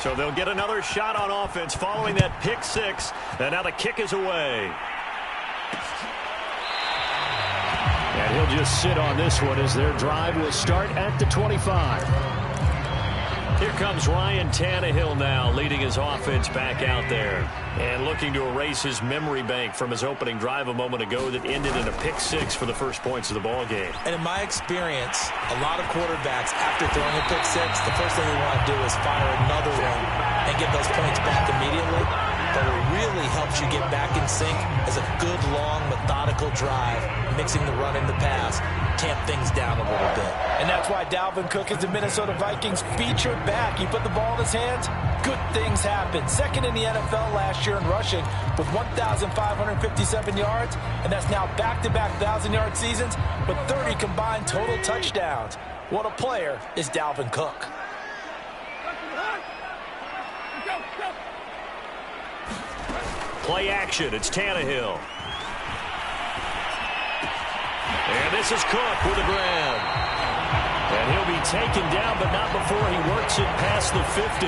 So they'll get another shot on offense following that pick six. And now the kick is away. And he'll just sit on this one as their drive will start at the 25. Here comes Ryan Tannehill now, leading his offense back out there. And looking to erase his memory bank from his opening drive a moment ago that ended in a pick six for the first points of the ball game. And in my experience, a lot of quarterbacks, after throwing a pick six, the first thing they want to do is fire another one and get those points back immediately. But what really helps you get back in sync is a good, long, methodical drive, mixing the run and the pass, tamp things down a little bit. And that's why Dalvin Cook is the Minnesota Vikings featured back. You put the ball in his hands, good things happen. Second in the NFL last year in rushing with 1,557 yards, and that's now back-to-back 1,000-yard seasons with 30 combined total touchdowns. What a player is Dalvin Cook. Play action, it's Tannehill. And this is Cook with the grab. And he'll be taken down, but not before he works it past the 50.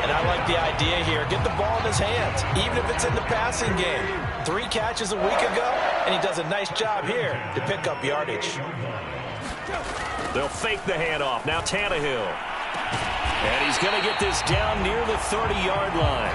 And I like the idea here. Get the ball in his hands, even if it's in the passing game. 3 catches a week ago, and he does a nice job here to pick up yardage. They'll fake the handoff. Now Tannehill. And he's going to get this down near the 30-yard line.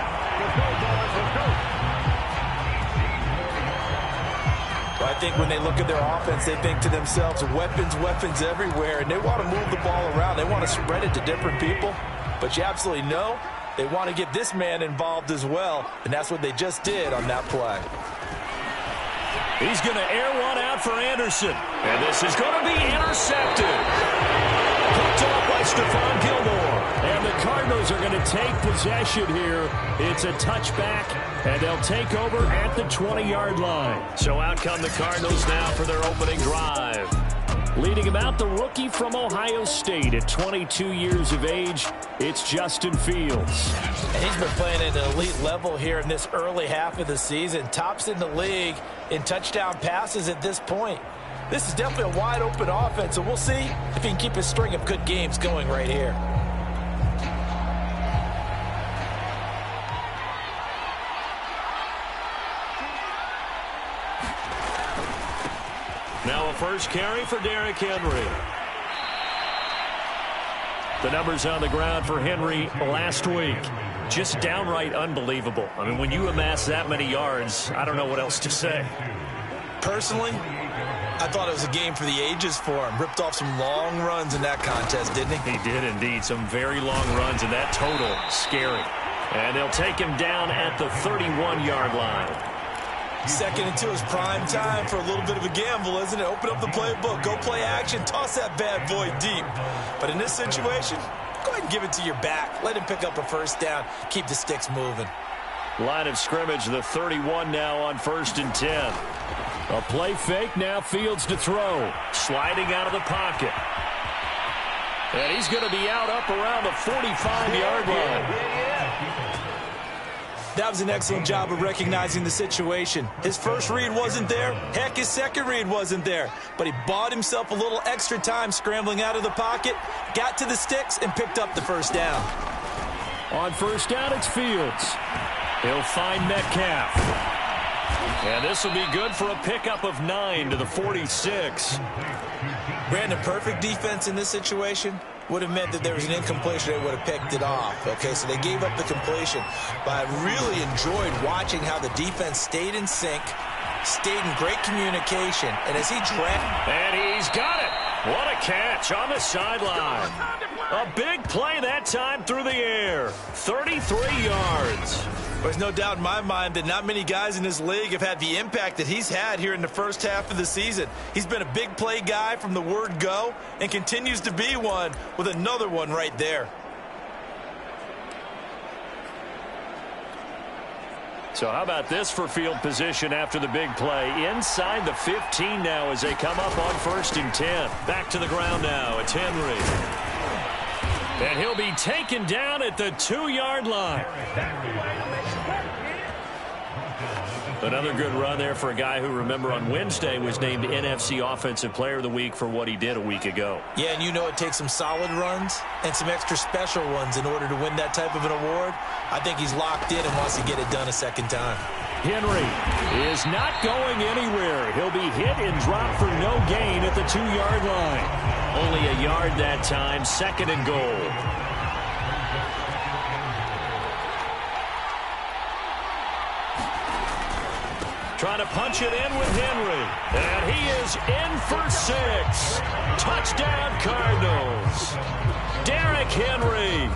Well, I think when they look at their offense, they think to themselves, weapons, weapons everywhere, and they want to move the ball around. They want to spread it to different people, but you absolutely know they want to get this man involved as well, and that's what they just did on that play. He's going to air one out for Anderson, and this is going to be intercepted. Picked off by Stephon Gilmore, and the Cardinals are going to take possession here. It's a touchback, and they'll take over at the 20-yard line. So out come the Cardinals now for their opening drive. Leading him out, the rookie from Ohio State at 22 years of age, it's Justin Fields. And he's been playing at an elite level here in this early half of the season. Tops in the league in touchdown passes at this point. This is definitely a wide-open offense, so we'll see if he can keep his string of good games going right here. Now a first carry for Derrick Henry. The numbers on the ground for Henry last week, just downright unbelievable. I mean, when you amass that many yards, I don't know what else to say. Personally, I thought it was a game for the ages for him. Ripped off some long runs in that contest, didn't he? He did indeed. Some very long runs, and that total, scary. And they'll take him down at the 31-yard line. Second into his prime time for a little bit of a gamble, isn't it? Open up the playbook, go play action, toss that bad boy deep. But in this situation, go ahead and give it to your back. Let him pick up a first down. Keep the sticks moving. Line of scrimmage, the 31 now on 1st and 10. A play fake, now Fields to throw. Sliding out of the pocket. And he's going to be out up around the 45-yard line. That was an excellent job of recognizing the situation. His first read wasn't there. Heck, his second read wasn't there. But he bought himself a little extra time scrambling out of the pocket, got to the sticks, and picked up the first down. On first down, it's Fields. He'll find Metcalf. And this will be good for a pickup of 9 to the 46. Brandon, perfect defense in this situation would have meant that there was an incompletion. They would have picked it off. Okay, so they gave up the completion. But I really enjoyed watching how the defense stayed in sync, stayed in great communication. And as he tracked... And he's got it. What a catch on the sideline. A big play that time through the air. 33 yards. There's no doubt in my mind that not many guys in this league have had the impact that he's had here in the first half of the season. He's been a big play guy from the word go and continues to be one with another one right there. So how about this for field position after the big play? Inside the 15 now as they come up on 1st and 10. Back to the ground now. It's Henry. And he'll be taken down at the 2-yard line. Another good run there for a guy who, remember, on Wednesday was named NFC Offensive Player of the Week for what he did a week ago. Yeah, and you know it takes some solid runs and some extra special ones in order to win that type of an award. I think he's locked in and wants to get it done a second time. Henry is not going anywhere. He'll be hit and dropped for no gain at the 2-yard line. Only a yard that time, 2nd and goal. Trying to punch it in with Henry. And he is in for 6. Touchdown, Cardinals. Derrick Henry.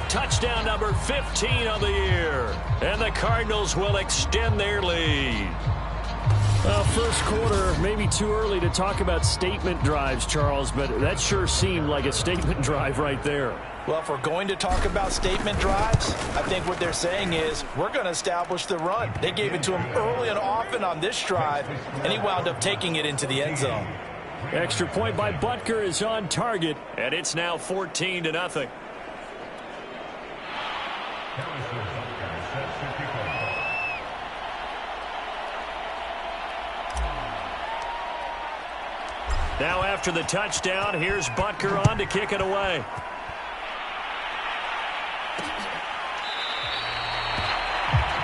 Touchdown number 15 of the year. And the Cardinals will extend their lead. Well, first quarter, maybe too early to talk about statement drives, Charles, but that sure seemed like a statement drive right there. Well, if we're going to talk about statement drives, I think what they're saying is we're going to establish the run. They gave it to him early and often on this drive, and he wound up taking it into the end zone. Extra point by Butker is on target, and it's now 14-0. Now after the touchdown, here's Butker on to kick it away.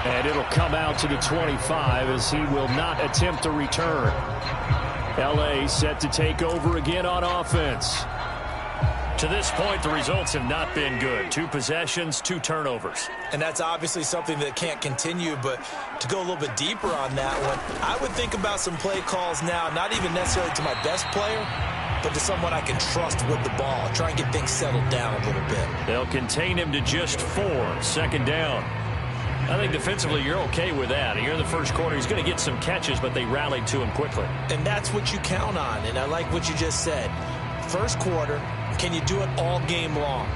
And it'll come out to the 25 as he will not attempt a return. L.A. set to take over again on offense. To this point, the results have not been good. 2 possessions, 2 turnovers. And that's obviously something that can't continue, but to go a little bit deeper on that one, I would think about some play calls now, not even necessarily to my best player, but to someone I can trust with the ball. Try and get things settled down a little bit. They'll contain him to just 4. 2nd down. I think defensively you're okay with that. Here in the first quarter, he's going to get some catches, but they rallied to him quickly. And that's what you count on, and I like what you just said. First quarter, can you do it all game long?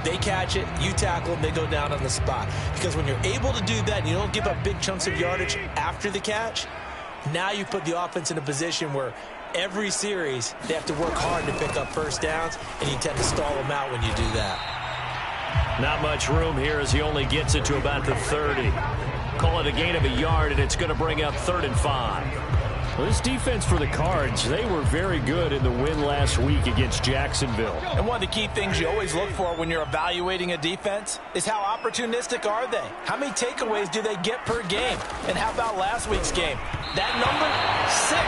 They catch it, you tackle them, they go down on the spot. Because when you're able to do that and you don't give up big chunks of yardage after the catch, now you put the offense in a position where every series they have to work hard to pick up first downs, and you tend to stall them out when you do that. Not much room here as he only gets it to about the 30. Call it a gain of a yard, and it's going to bring up 3rd and 5. Well, this defense for the Cards, they were very good in the win last week against Jacksonville. And one of the key things you always look for when you're evaluating a defense is how opportunistic are they? How many takeaways do they get per game? And how about last week's game? That number, 6.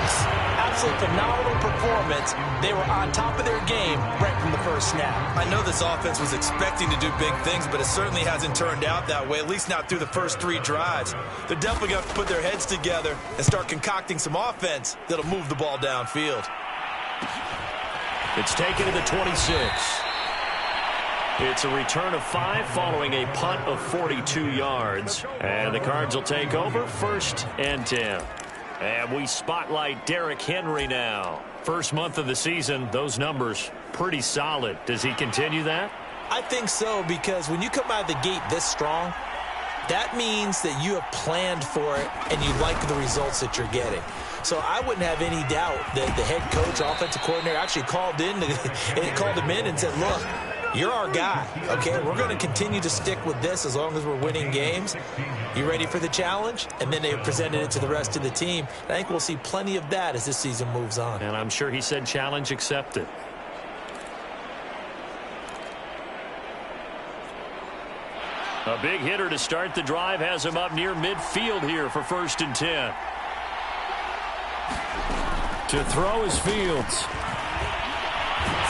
Absolutely phenomenal performance. They were on top of their game right from the first snap. I know this offense was expecting to do big things, but it certainly hasn't turned out that way, at least not through the first 3 drives. They're definitely going to have to put their heads together and start concocting some offense that'll move the ball downfield. It's taken to the 26. It's a return of 5 following a punt of 42 yards. And the Cards will take over 1st and 10. And we spotlight Derrick Henry now. First month of the season, those numbers pretty solid. Does he continue that? I think so, because when you come out of the gate this strong, that means that you have planned for it and you like the results that you're getting. So I wouldn't have any doubt that the head coach, offensive coordinator, actually called him in and said, look, you're our guy, okay? We're going to continue to stick with this as long as we're winning games. You ready for the challenge? And then they presented it to the rest of the team. I think we'll see plenty of that as this season moves on. And I'm sure he said challenge accepted. A big hitter to start the drive has him up near midfield here for 1st and 10. To throw is Fields.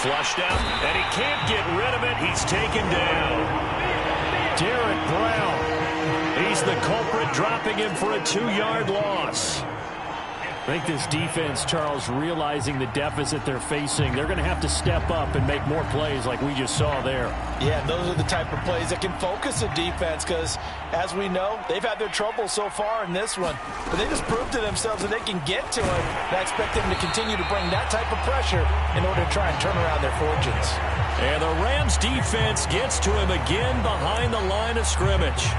Flushed out, and he can't get rid of it. He's taken down. Derek Brown. He's the culprit, dropping him for a 2-yard loss. I think this defense, Charles, realizing the deficit they're facing, they're going to have to step up and make more plays like we just saw there. Yeah, those are the type of plays that can focus a defense because, as we know, they've had their trouble so far in this one. But they just proved to themselves that they can get to it. And I expect them to continue to bring that type of pressure in order to try and turn around their fortunes. And the Rams defense gets to him again behind the line of scrimmage.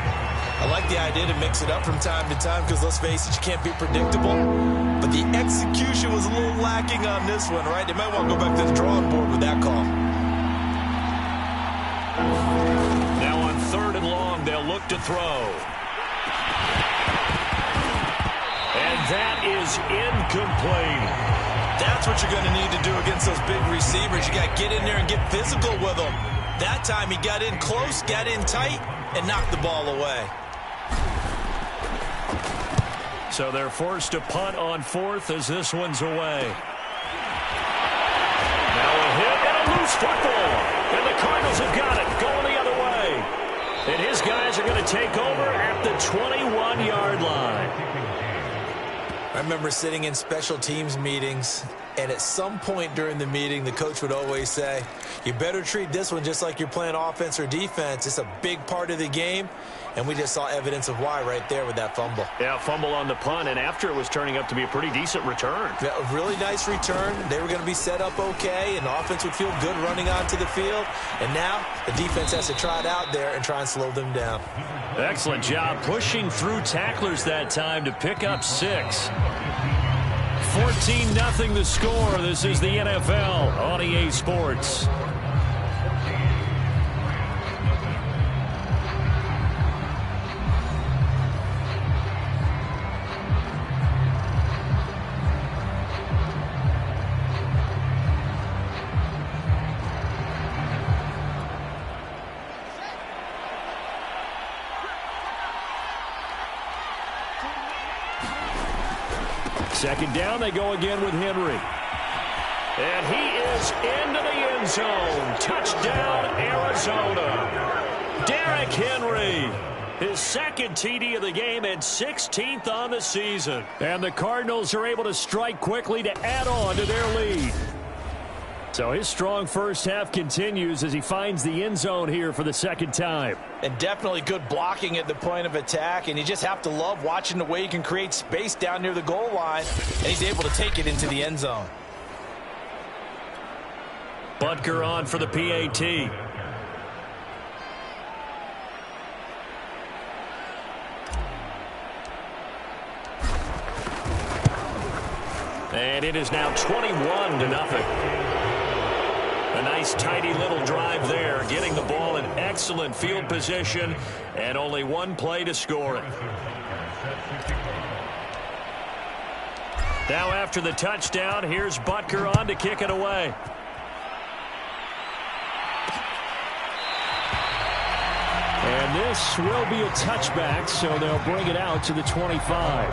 I like the idea to mix it up from time to time because, let's face it, you can't be predictable. But the execution was a little lacking on this one, right? They might want to go back to the drawing board with that call. Now on 3rd and long, they'll look to throw. that is incomplete. That's what you're going to need to do against those big receivers. You got to get in there and get physical with them. That time he got in close, got in tight, and knocked the ball away. So they're forced to punt on fourth as this one's away. Now a hit and a loose football. And the Cardinals have got it, going the other way. And his guys are going to take over at the 21-yard line. I remember sitting in special teams meetings, and at some point during the meeting, the coach would always say, you better treat this one just like you're playing offense or defense. It's a big part of the game, and we just saw evidence of why right there with that fumble. Yeah, fumble on the punt, and after it was turning up to be a pretty decent return. Yeah, a really nice return. They were going to be set up okay, and the offense would feel good running onto the field. And now the defense has to try it out there and try and slow them down. Excellent job pushing through tacklers that time to pick up 6. 14-0 the score. This is the NFL on EA Sports. Second down, they go again with Henry. And he is into the end zone. Touchdown, Arizona. Derrick Henry, his second TD of the game and 16th on the season. And the Cardinals are able to strike quickly to add on to their lead. So his strong first half continues as he finds the end zone here for the second time. And definitely good blocking at the point of attack, and you just have to love watching the way he can create space down near the goal line, and he's able to take it into the end zone. Butker on for the PAT. And it is now 21-0. A nice, tidy little drive there, getting the ball in excellent field position, and only one play to score it. Now after the touchdown, here's Butker on to kick it away. And this will be a touchback, so they'll bring it out to the 25.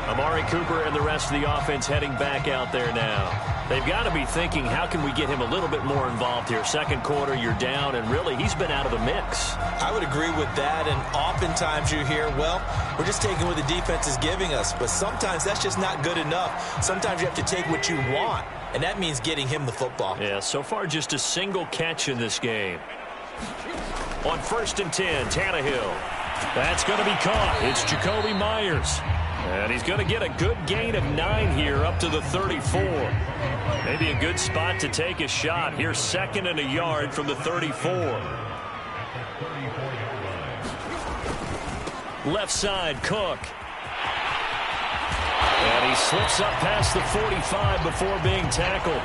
Amari Cooper and the rest of the offense heading back out there now. They've got to be thinking, how can we get him a little bit more involved here? Second quarter, you're down, and really, he's been out of the mix. I would agree with that, and oftentimes you hear, well, we're just taking what the defense is giving us. But sometimes that's just not good enough. Sometimes you have to take what you want, and that means getting him the football. Yeah, so far just a single catch in this game. On 1st and 10, Tannehill. That's going to be caught. It's Jacoby Myers. And he's going to get a good gain of 9 here up to the 34. Maybe a good spot to take a shot. Here's 2nd and a yard from the 34. Left side, Cook. And he slips up past the 45 before being tackled.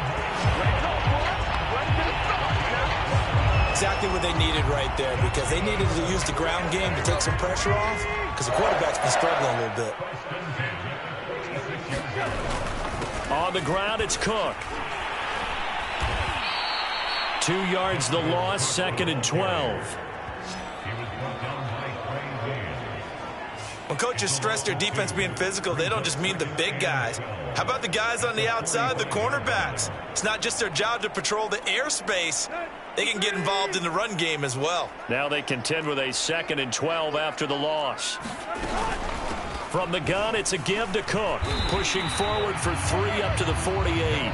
Exactly what they needed right there, because they needed to use the ground game to take some pressure off, because the quarterback's been struggling a little bit. On the ground, it's Cook. 2 yards the loss, 2nd and 12. When coaches stress their defense being physical, they don't just mean the big guys. How about the guys on the outside, the cornerbacks? It's not just their job to patrol the airspace. They can get involved in the run game as well. Now they contend with a 2nd and 12 after the loss. From the gun, it's a give to Cook. Pushing forward for 3 up to the 48.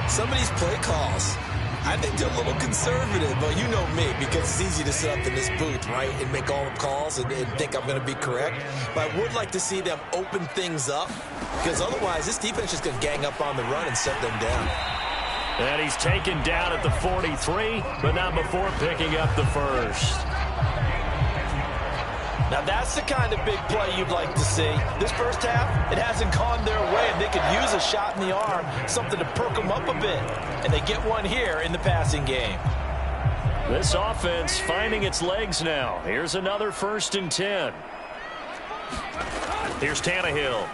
Some of these play calls, I think they're a little conservative, but you know me, because it's easy to sit up in this booth, right, and make all the calls and think I'm going to be correct. But I would like to see them open things up, because otherwise this defense is going to gang up on the run and shut them down. And he's taken down at the 43, but not before picking up the first. Now that's the kind of big play you'd like to see. This first half, it hasn't gone their way, and they could use a shot in the arm, something to perk them up a bit. And they get one here in the passing game. This offense finding its legs now. Here's another 1st and 10. Here's Tannehill.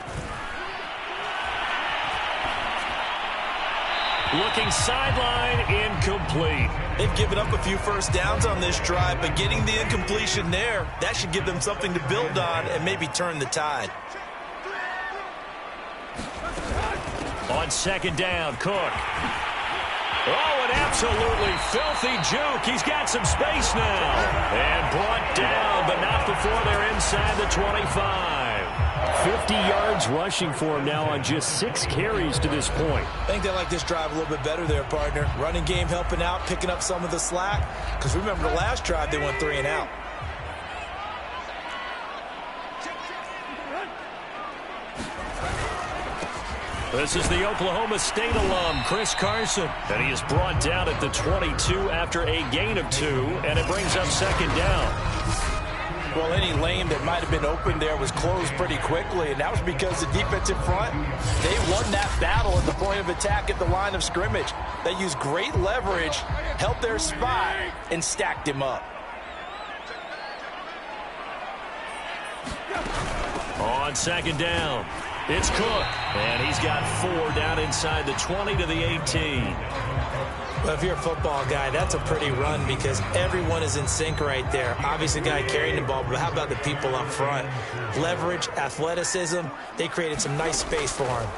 Looking sideline, incomplete. They've given up a few first downs on this drive, but getting the incompletion there, that should give them something to build on and maybe turn the tide. On second down, Cook. Oh, an absolutely filthy juke. He's got some space now. And brought down, but not before they're inside the 25. 50 yards rushing for him now on just 6 carries to this point. I think they like this drive a little bit better there, partner. Running game helping out, picking up some of the slack. Because remember the last drive, they went 3 and out. This is the Oklahoma State alum, Chris Carson. And he is brought down at the 22 after a gain of 2, and it brings up second down. Well, any lane that might have been open there was closed pretty quickly, and that was because the defensive front, they won that battle at the point of attack at the line of scrimmage. They used great leverage, held their spot, and stacked him up. On second down, it's Cook, and he's got 4 down inside the 20 to the 18. Well, if you're a football guy, that's a pretty run because everyone is in sync right there. Obviously, the guy carrying the ball, but how about the people up front? Leverage, athleticism, they created some nice space for him.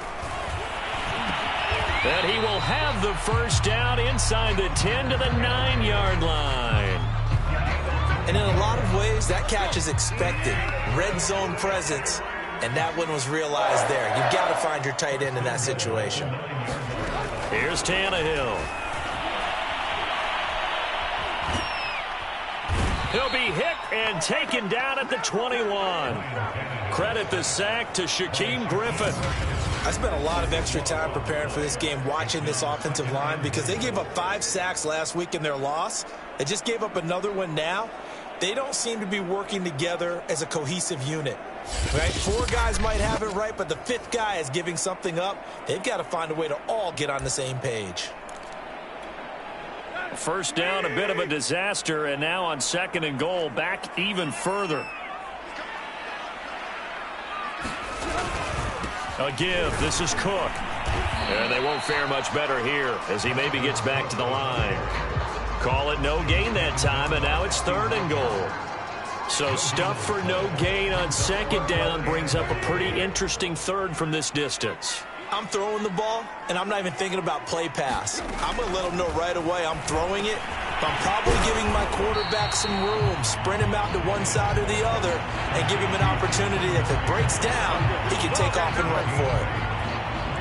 And he will have the first down inside the 10 to the 9-yard line. And in a lot of ways, that catch is expected. Red zone presence, and that one was realized there. You've got to find your tight end in that situation. Here's Tannehill. He'll be hit and taken down at the 21. Credit the sack to Shaquem Griffin. I spent a lot of extra time preparing for this game watching this offensive line because they gave up 5 sacks last week in their loss. They just gave up another one now. They don't seem to be working together as a cohesive unit. Right? 4 guys might have it right, but the 5th guy is giving something up. They've got to find a way to all get on the same page. First down, a bit of a disaster, and now on second and goal, back even further. A give. This is Cook. And they won't fare much better here as he maybe gets back to the line. Call it no gain that time, and now it's third and goal. So stuff for no gain on second down brings up a pretty interesting third from this distance. I'm throwing the ball, and I'm not even thinking about play pass. I'm going to let them know right away I'm throwing it. But I'm probably giving my quarterback some room, sprint him out to one side or the other, and give him an opportunity. If it breaks down, he can take off and run for it.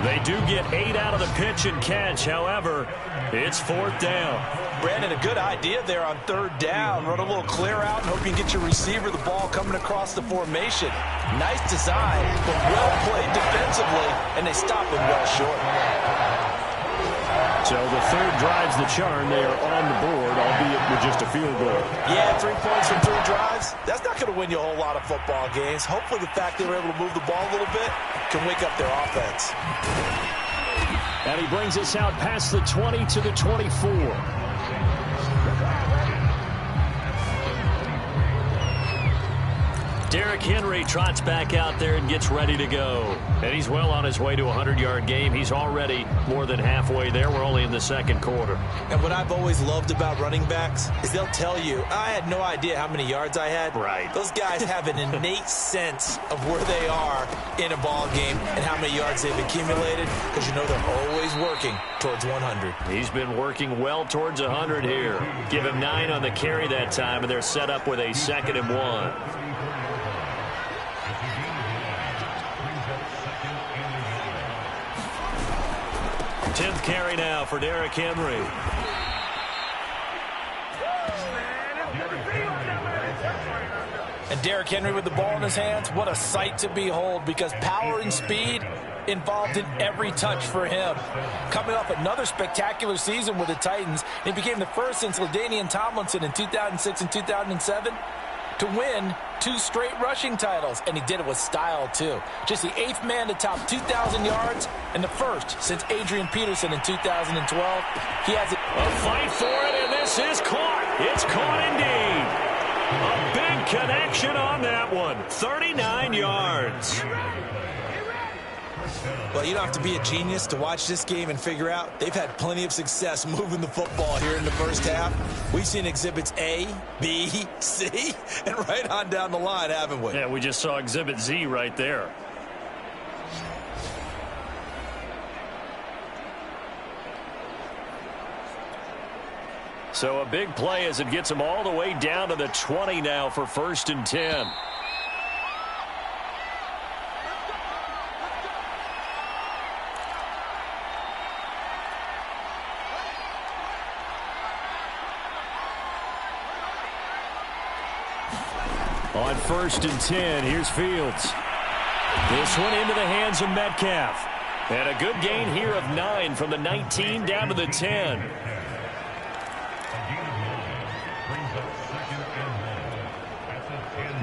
They do get 8 out of the pitch and catch. However, it's 4th down. Brandon, a good idea there on 3rd down. Run a little clear out and hope you can get your receiver the ball coming across the formation. Nice design, but well played defensively, and they stop him well short. So the third drives the charm. They are on the board, albeit with just a field goal. Yeah, 3 points from 3 drives. That's not going to win you a whole lot of football games. Hopefully the fact they were able to move the ball a little bit can wake up their offense. And he brings us out past the 20 to the 24. Derrick Henry trots back out there and gets ready to go. And he's well on his way to a 100-yard game. He's already more than halfway there. We're only in the second quarter. And what I've always loved about running backs is they'll tell you, I had no idea how many yards I had. Right. Those guys have an innate sense of where they are in a ball game and how many yards they've accumulated because you know they're always working towards 100. He's been working well towards 100 here. Give him 9 on the carry that time, and they're set up with a 2nd and 1. 10th carry now for Derrick Henry. And Derrick Henry with the ball in his hands, what a sight to behold because power and speed involved in every touch for him. Coming off another spectacular season with the Titans, he became the first since LaDainian Tomlinson in 2006 and 2007 to win 2 straight rushing titles, and he did it with style too. Just the 8th man to top 2,000 yards and the first since Adrian Peterson in 2012. He has it. A fight for it, and this is caught. It's caught indeed. A big connection on that one. 39 yards. Well, you don't have to be a genius to watch this game and figure out they've had plenty of success moving the football here in the first half. We've seen exhibits A, B, C, and right on down the line, haven't we? Yeah, we just saw exhibit Z right there. So a big play as it gets them all the way down to the 20 now for 1st and 10. On 1st and 10, here's Fields. This one into the hands of Metcalf. And a good gain here of 9 from the 19 down to the 10.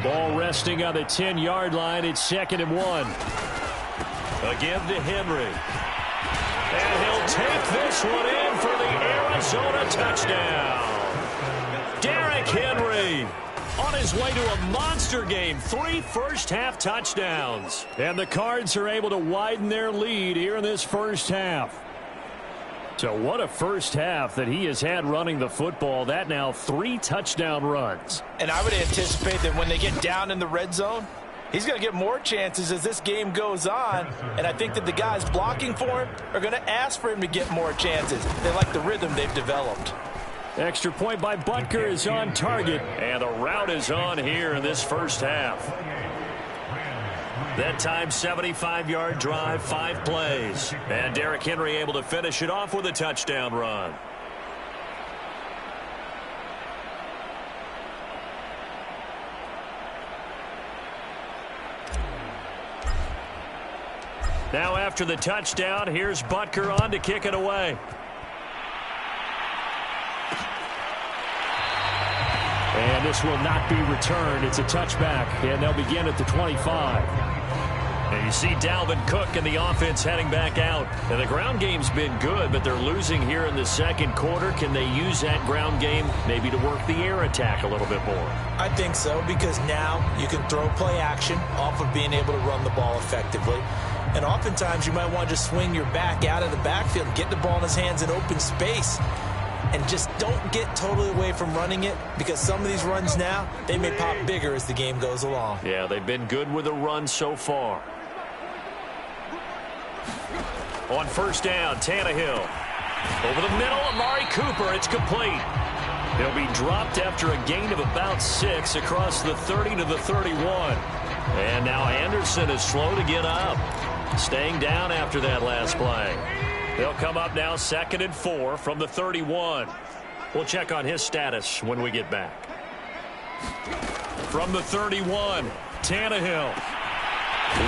Ball resting on the 10-yard line. It's 2nd and 1. Again to Henry. And he'll take this one in for the Arizona touchdown. Derrick Henry on his way to a monster game. 3 first-half touchdowns. And the Cards are able to widen their lead here in this first half. So what a first half that he has had running the football. That now 3 touchdown runs. And I would anticipate that when they get down in the red zone, he's going to get more chances as this game goes on. And I think that the guys blocking for him are going to ask for him to get more chances. They like the rhythm they've developed. Extra point by Butker is on target. And the route is on here in this first half. That time, 75-yard drive, 5 plays. And Derrick Henry able to finish it off with a touchdown run. Now after the touchdown, here's Butker on to kick it away. And this will not be returned. It's a touchback, and they'll begin at the 25. And you see Dalvin Cook and the offense heading back out. And the ground game's been good, but they're losing here in the second quarter. Can they use that ground game maybe to work the air attack a little bit more? I think so, because now you can throw play action off of being able to run the ball effectively. And oftentimes you might want to just swing your back out of the backfield and get the ball in his hands in open space. And just don't get totally away from running it, because some of these runs now, they may pop bigger as the game goes along. Yeah, they've been good with a run so far. On first down, Tannehill. Over the middle, Amari Cooper. It's complete. He'll be dropped after a gain of about 6 across the 30 to the 31. And now Anderson is slow to get up. Staying down after that last play. They'll come up now 2nd and 4 from the 31. We'll check on his status when we get back. From the 31, Tannehill.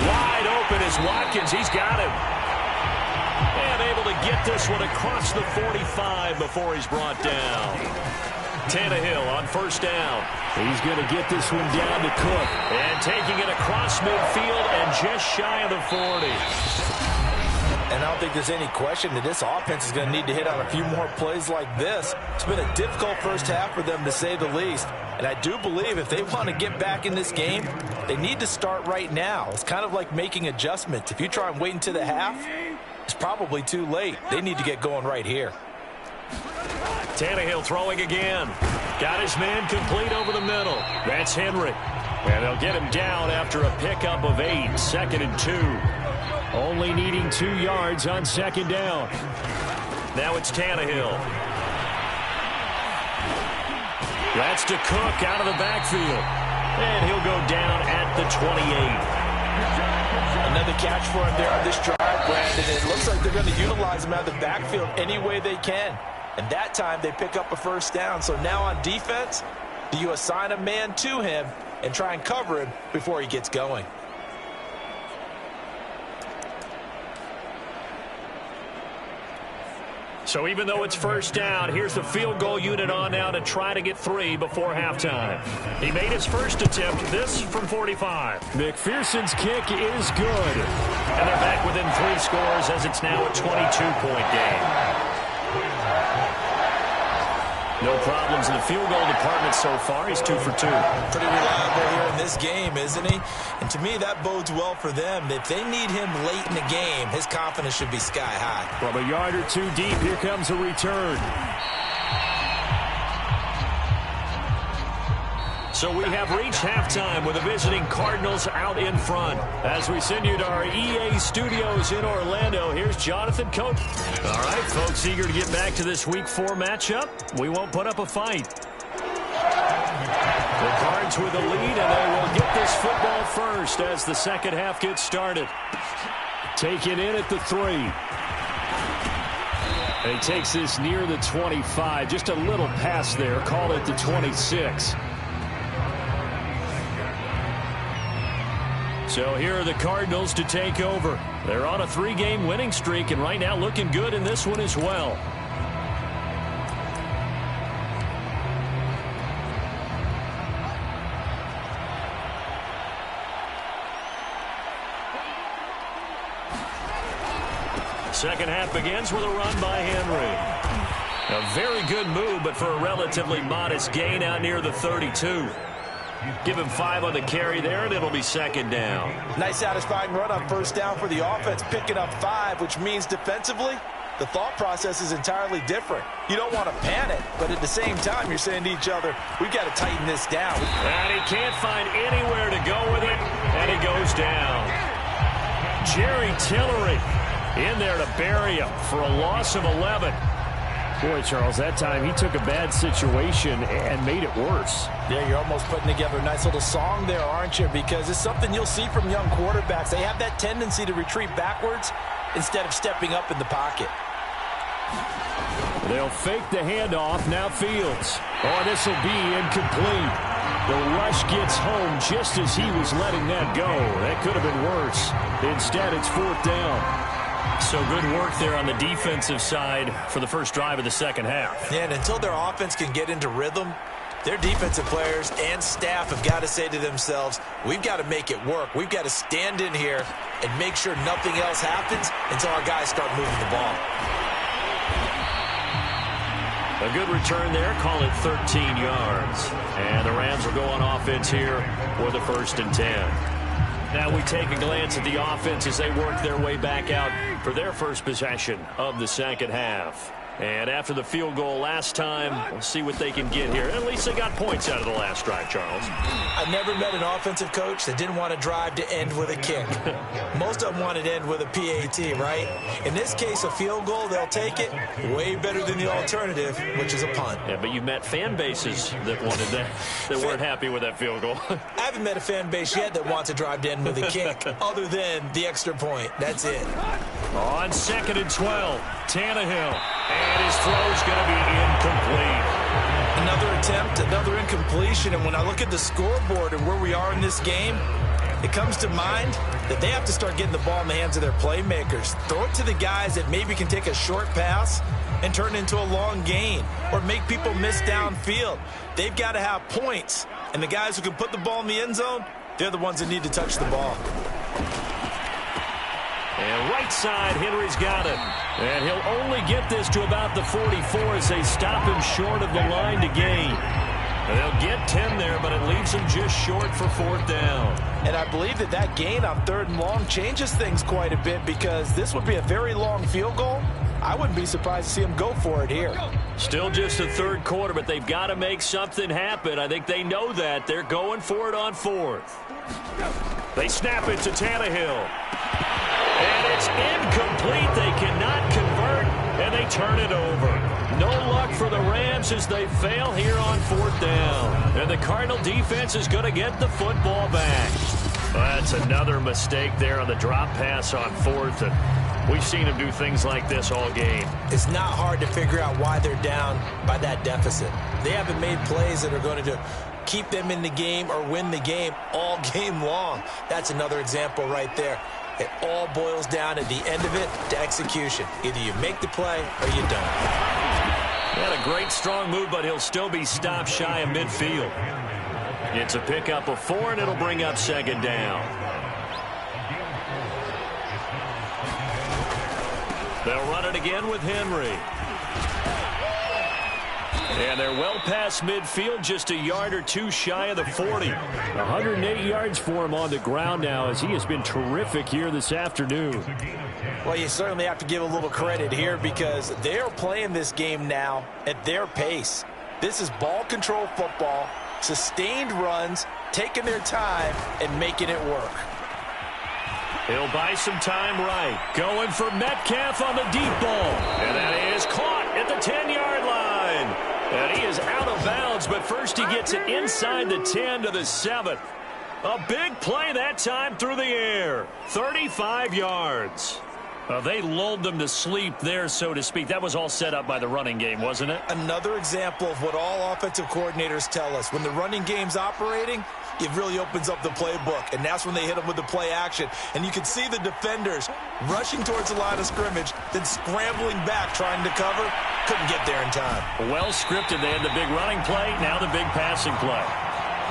Wide open is Watkins. He's got him. And able to get this one across the 45 before he's brought down. Tannehill on first down. He's going to get this one down to Cook. And taking it across midfield and just shy of the 40. And I don't think there's any question that this offense is going to need to hit on a few more plays like this. It's been a difficult first half for them, to say the least. And I do believe if they want to get back in this game, they need to start right now. It's kind of like making adjustments. If you try and wait until the half, it's probably too late. They need to get going right here. Tannehill throwing again. Got his man complete over the middle. That's Henry. And they'll get him down after a pickup of 8. 2nd and 2. Only needing 2 yards on 2nd down. Now it's Tannehill. That's to Cook out of the backfield. And he'll go down at the 28. Another catch for him there on this drive, Brandon. And it looks like they're going to utilize him out of the backfield any way they can. And that time they pick up a first down. So now on defense, do you assign a man to him and try and cover him before he gets going? So even though it's first down, here's the field goal unit on now to try to get 3 before halftime. He made his first attempt, this from 45. McPherson's kick is good. And they're back within 3 scores as it's now a 22-point game. No problems in the field goal department so far. He's 2 for 2. Pretty reliable here in this game, isn't he? And to me, that bodes well for them. If they need him late in the game, his confidence should be sky high. From a yard or two deep, here comes a return. So we have reached halftime with the visiting Cardinals out in front. As we send you to our EA studios in Orlando, here's Jonathan Coach. All right, folks, eager to get back to this Week 4 matchup. We won't put up a fight. The Cards with the lead, and they will get this football first as the second half gets started. Taken in at the 3. And he takes this near the 25. Just a little pass there. Call it the 26. So here are the Cardinals to take over. They're on a 3-game winning streak, and right now looking good in this one as well. Second half begins with a run by Henry. A very good move, but for a relatively modest gain out near the 32. Give him 5 on the carry there, and it'll be second down. Nice satisfying run on first down for the offense, picking up 5, which means defensively, the thought process is entirely different. You don't want to panic, but at the same time, you're saying to each other, we've got to tighten this down. And he can't find anywhere to go with it, and he goes down. Jerry Tillery in there to bury him for a loss of 11. Boy, Charles, that time he took a bad situation and made it worse. Yeah, you're almost putting together a nice little song there, aren't you? Because it's something you'll see from young quarterbacks. They have that tendency to retreat backwards instead of stepping up in the pocket. They'll fake the handoff. Now Fields. Oh, this will be incomplete. The rush gets home just as he was letting that go. That could have been worse. Instead, it's 4th down. So good work there on the defensive side for the first drive of the second half. Yeah, and until their offense can get into rhythm, their defensive players and staff have got to say to themselves, we've got to make it work. We've got to stand in here and make sure nothing else happens until our guys start moving the ball. A good return there. Call it 13 yards. And the Rams will go on offense here for the 1st and 10. Now we take a glance at the offense as they work their way back out for their first possession of the second half. And after the field goal last time, we'll see what they can get here. At least they got points out of the last drive, Charles. I've never met an offensive coach that didn't want to drive to end with a kick. Most of them want it to end with a PAT, right? In this case, a field goal, they'll take it. Way better than the alternative, which is a punt. Yeah, but you've met fan bases that wanted that, that weren't happy with that field goal. I haven't met a fan base yet that wants to drive to end with a kick, other than the extra point. That's it. On 2nd and 12, Tannehill. And his throw's going to be incomplete. Another attempt, another incompletion. And when I look at the scoreboard and where we are in this game, it comes to mind that they have to start getting the ball in the hands of their playmakers. Throw it to the guys that maybe can take a short pass and turn it into a long gain or make people miss downfield. They've got to have points. And the guys who can put the ball in the end zone, they're the ones that need to touch the ball. And right side, Henry's got it. And he'll only get this to about the 44 as they stop him short of the line to gain. And they'll get 10 there, but it leaves him just short for 4th down. And I believe that that gain on 3rd and long changes things quite a bit because this would be a very long field goal. I wouldn't be surprised to see him go for it here. Still just the 3rd quarter, but they've got to make something happen. I think they know that. They're going for it on 4th. They snap it to Tannehill. And it's incomplete. They cannot convert, and they turn it over. No luck for the Rams as they fail here on 4th down. And the Cardinal defense is going to get the football back. That's another mistake there on the drop pass on 4th. And we've seen him do things like this all game. It's not hard to figure out why they're down by that deficit. They haven't made plays that are going to keep them in the game or win the game all game long. That's another example right there. It all boils down at the end of it to execution. Either you make the play or you don't. He had a great strong move, but he'll still be stopped shy of midfield. It's a pickup of 4, and it'll bring up 2nd down. They'll run it again with Henry. And they're well past midfield, just a yard or two shy of the 40. 108 yards for him on the ground now, as he has been terrific here this afternoon. Well, you certainly have to give a little credit here because they're playing this game now at their pace. This is ball control football, sustained runs, taking their time and making it work. He'll buy some time right. Going for Metcalf on the deep ball. And that is caught at the 10-yard line. And he is out of bounds, but first he gets it inside the 10 to the 7. A big play that time through the air. 35 yards. They lulled them to sleep there, so to speak. That was all set up by the running game, wasn't it? Another example of what all offensive coordinators tell us. When the running game's operating, it really opens up the playbook, and that's when they hit them with the play action. And you can see the defenders rushing towards the line of scrimmage, then scrambling back, trying to cover. Couldn't get there in time. Well scripted. They had the big running play, now the big passing play.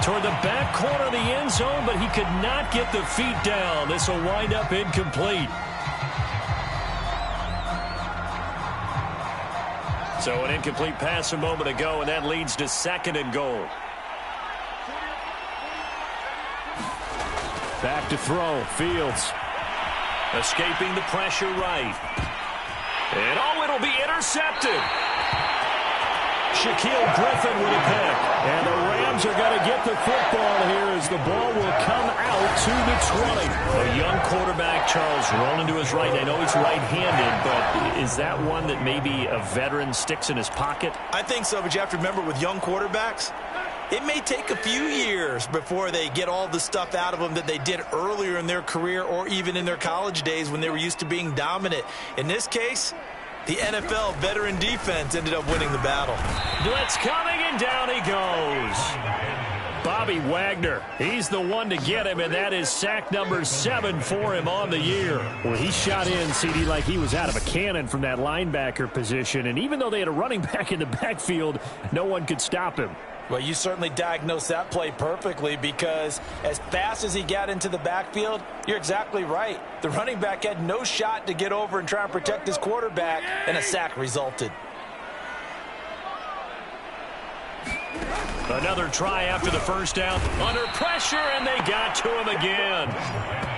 Toward the back corner of the end zone, but he could not get the feet down. This will wind up incomplete. So an incomplete pass a moment ago, and that leads to 2nd and goal. Back to throw. Fields escaping the pressure right. And it'll be intercepted. Shaquille Griffin with a pick. And the Rams are going to get the football here as the ball will come out to the 20. A young quarterback, Charles, rolling to his right. I know he's right-handed, but is that one that maybe a veteran sticks in his pocket? I think so, but you have to remember with young quarterbacks, it may take a few years before they get all the stuff out of them that they did earlier in their career or even in their college days when they were used to being dominant. In this case, the NFL veteran defense ended up winning the battle. Blitz coming, and down he goes. Bobby Wagner, he's the one to get him, and that is sack number 7 for him on the year. Well, he shot in, CD, like he was out of a cannon from that linebacker position, and even though they had a running back in the backfield, no one could stop him. Well, you certainly diagnosed that play perfectly because as fast as he got into the backfield, you're exactly right. The running back had no shot to get over and try and protect his quarterback, and a sack resulted. Another try after the first down. Under pressure, and they got to him again.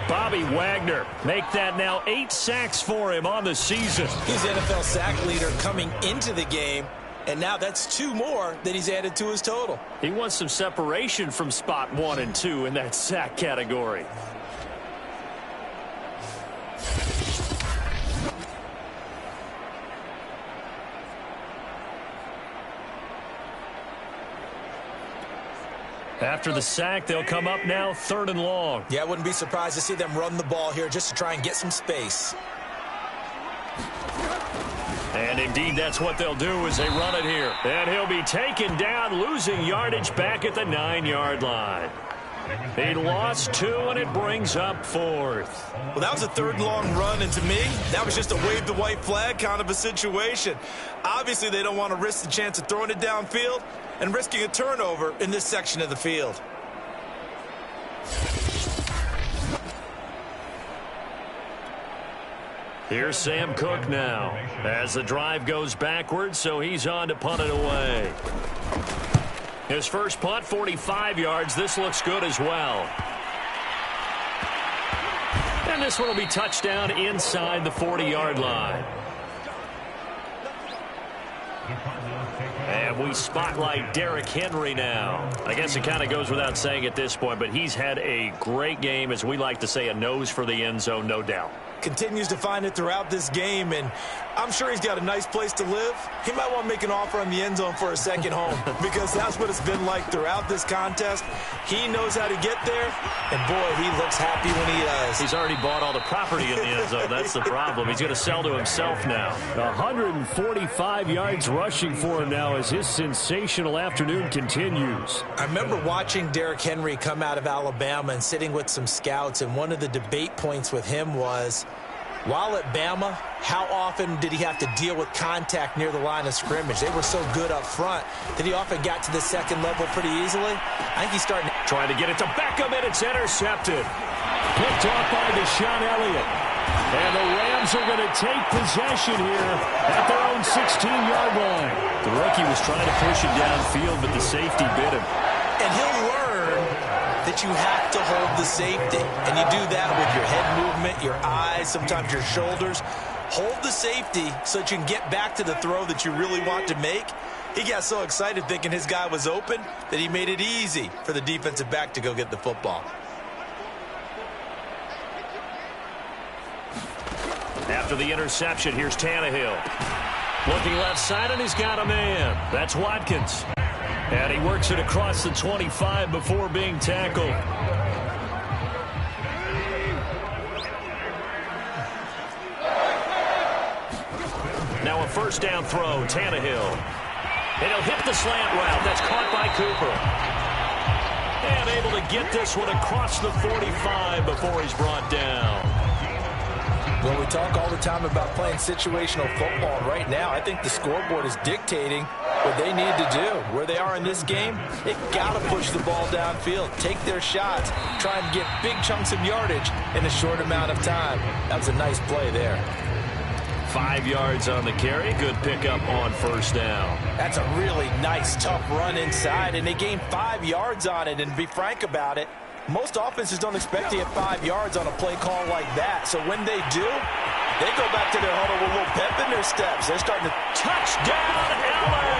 Bobby Wagner, make that now 8 sacks for him on the season. He's NFL sack leader coming into the game. And now that's 2 more that he's added to his total. He wants some separation from spot 1 and 2 in that sack category. After the sack, they'll come up now 3rd and long. Yeah, I wouldn't be surprised to see them run the ball here just to try and get some space. And indeed, that's what they'll do as they run it here. And he'll be taken down, losing yardage back at the 9-yard line. He lost 2, and it brings up 4th. Well, that was a 3rd and long run, and to me, that was just a wave the white flag kind of a situation. Obviously, they don't want to risk the chance of throwing it downfield and risking a turnover in this section of the field. Here's Sam Cook now as the drive goes backwards, so he's on to punt it away. His first punt, 45 yards. This looks good as well. And this one will be touchdown inside the 40-yard line. And we spotlight Derrick Henry now. I guess it kind of goes without saying at this point, but he's had a great game, as we like to say, a nose for the end zone, no doubt. Continues to find it throughout this game, and I'm sure he's got a nice place to live. He might want to make an offer on the end zone for a second home because that's what it's been like throughout this contest. He knows how to get there, and boy, he looks happy when he does. He's already bought all the property in the end zone. That's the problem. He's going to sell to himself now. 145 yards rushing for him now as his sensational afternoon continues. I remember watching Derrick Henry come out of Alabama and sitting with some scouts, and one of the debate points with him was, while at Bama, how often did he have to deal with contact near the line of scrimmage? They were so good up front that he often got to the second level pretty easily. I think he's starting to... Trying to get it to Beckham, and it's intercepted. Picked off by Deshaun Elliott. And the Rams are going to take possession here at their own 16-yard line. The rookie was trying to push it downfield, but the safety bit him. And he'll learn that you have to hold the safety. And you do that with your head movement, your eyes, sometimes your shoulders. Hold the safety so that you can get back to the throw that you really want to make. He got so excited thinking his guy was open that he made it easy for the defensive back to go get the football. After the interception, here's Tannehill. Looking left side, and he's got a man. That's Watkins. And he works it across the 25 before being tackled. Now a first down throw, Tannehill. And he'll hit the slant route. That's caught by Cooper. And able to get this one across the 45 before he's brought down. Well, we talk all the time about playing situational football. And right now, I think the scoreboard is dictating what they need to do. Where they are in this game, they've got to push the ball downfield, take their shots, try and get big chunks of yardage in a short amount of time. That was a nice play there. 5 yards on the carry. Good pickup on first down. That's a really nice, tough run inside, and they gained 5 yards on it. And to be frank about it, most offenses don't expect to get 5 yards on a play call like that. So when they do, they go back to their huddle with a little pep in their steps. They're starting to... Touchdown, LA!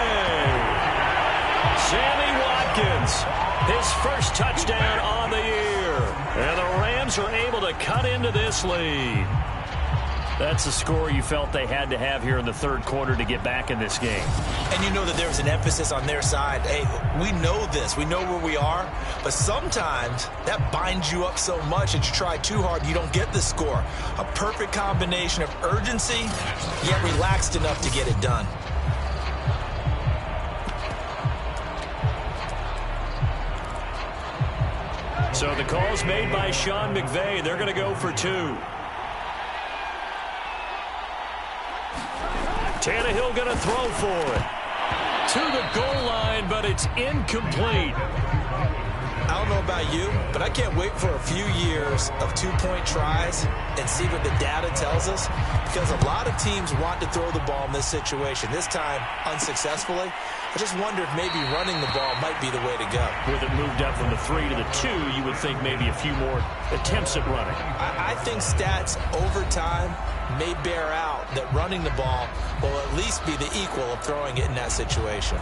Sammy Watkins, his first touchdown on the year. And the Rams are able to cut into this lead. That's the score you felt they had to have here in the third quarter to get back in this game. And you know that there was an emphasis on their side. Hey, we know this. We know where we are. But sometimes that binds you up so much that you try too hard, you don't get the score. A perfect combination of urgency, yet relaxed enough to get it done. So the call's made by Sean McVay. They're going to go for 2. Tannehill going to throw for it. To the goal line, but it's incomplete. I don't know about you, but I can't wait for a few years of two-point tries and see what the data tells us, because a lot of teams want to throw the ball in this situation. This time, unsuccessfully. I just wonder if maybe running the ball might be the way to go. With it moved up from the 3 to the 2, you would think maybe a few more attempts at running. I think stats over time may bear out that running the ball will at least be the equal of throwing it in that situation.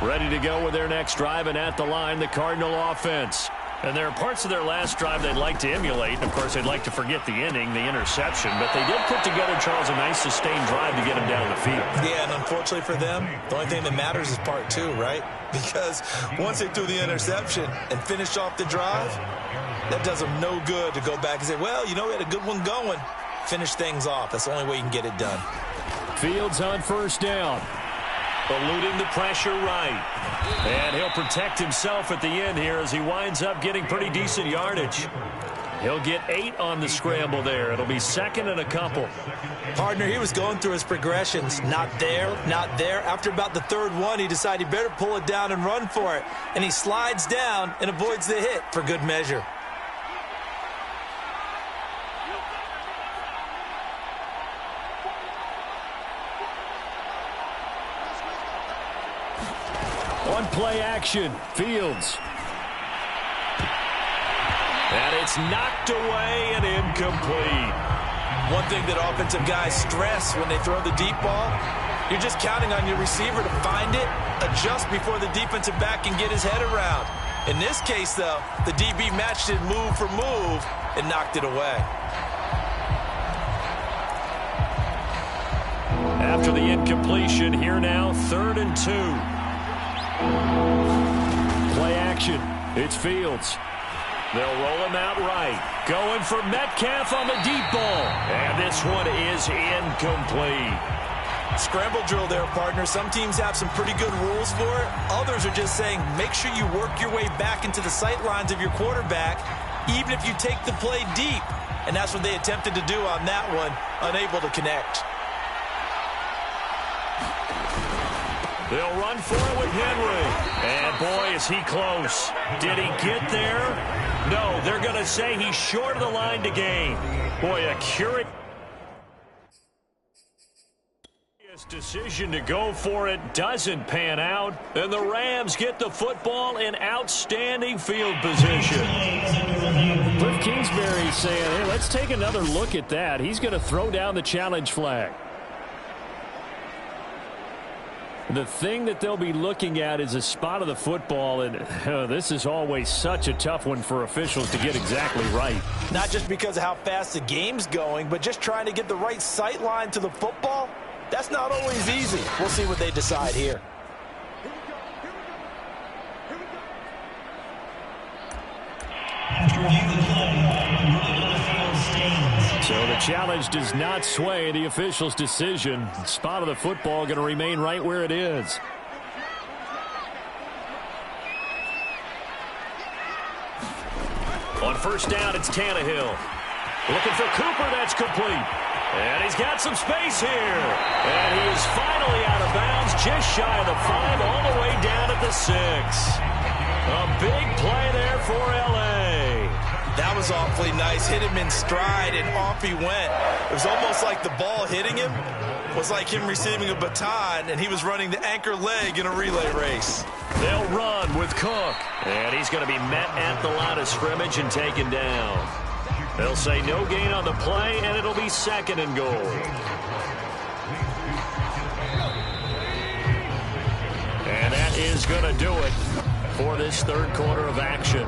Ready to go with their next drive, and at the line, the Cardinal offense. And there are parts of their last drive they'd like to emulate. And, of course, they'd like to forget the inning, the interception. But they did put together, Charles, a nice sustained drive to get them down the field. Yeah, and unfortunately for them, the only thing that matters is part 2, right? Because once they threw the interception and finished off the drive, that does them no good to go back and say, well, you know, we had a good one going. Finish things off. That's the only way you can get it done. Fields on first down. Eluding the pressure right. And he'll protect himself at the end here as he winds up getting pretty decent yardage. He'll get 8 on the scramble there. It'll be second and a couple. Partner, he was going through his progressions. Not there, not there. After about the third one, he decided he better pull it down and run for it. And he slides down and avoids the hit for good measure. On play action, Fields. And it's knocked away and incomplete. One thing that offensive guys stress when they throw the deep ball, you're just counting on your receiver to find it, adjust before the defensive back can get his head around. In this case, though, the DB matched it move for move and knocked it away. After the incompletion, here now, 3rd and 2. Play action. It's Fields. They'll roll him out right. Going for Metcalf on the deep ball. And this one is incomplete. Scramble drill there, partner. Some teams have some pretty good rules for it. Others are just saying, make sure you work your way back into the sight lines of your quarterback even if you take the play deep. And that's what they attempted to do on that one, unable to connect. They'll run for it with Henry. And boy, is he close. Did he get there? No, they're going to say he's short of the line to gain. Boy, a curious decision to go for it doesn't pan out. And the Rams get the football in outstanding field position. Cliff Kingsbury saying, hey, let's take another look at that. He's going to throw down the challenge flag. The thing that they'll be looking at is a spot of the football, and this is always such a tough one for officials to get exactly right. Not just because of how fast the game's going, but just trying to get the right sight line to the football. That's not always easy. We'll see what they decide here. So the challenge does not sway the official's decision. The spot of the football going to remain right where it is. On first down, it's Tannehill. Looking for Cooper, that's complete. And he's got some space here. And he is finally out of bounds, just shy of the 5, all the way down at the 6. A big play there for L.A. That was awfully nice. Hit him in stride, and off he went. It was almost like the ball hitting him was like him receiving a baton, and he was running the anchor leg in a relay race. They'll run with Cook. And he's going to be met at the line of scrimmage and taken down. They'll say no gain on the play, and it'll be 2nd and goal. And that is going to do it for this third quarter of action.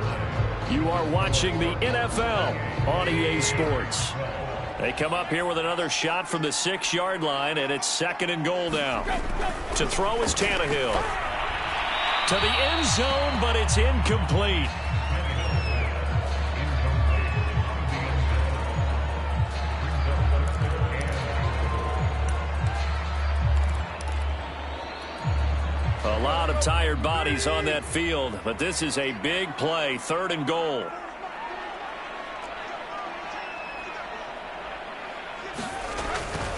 You are watching the NFL on EA Sports. They come up here with another shot from the 6-yard line, and it's 2nd and goal now. To throw is Tannehill. To the end zone, but it's incomplete. A lot of tired bodies on that field, but this is a big play, 3rd and goal.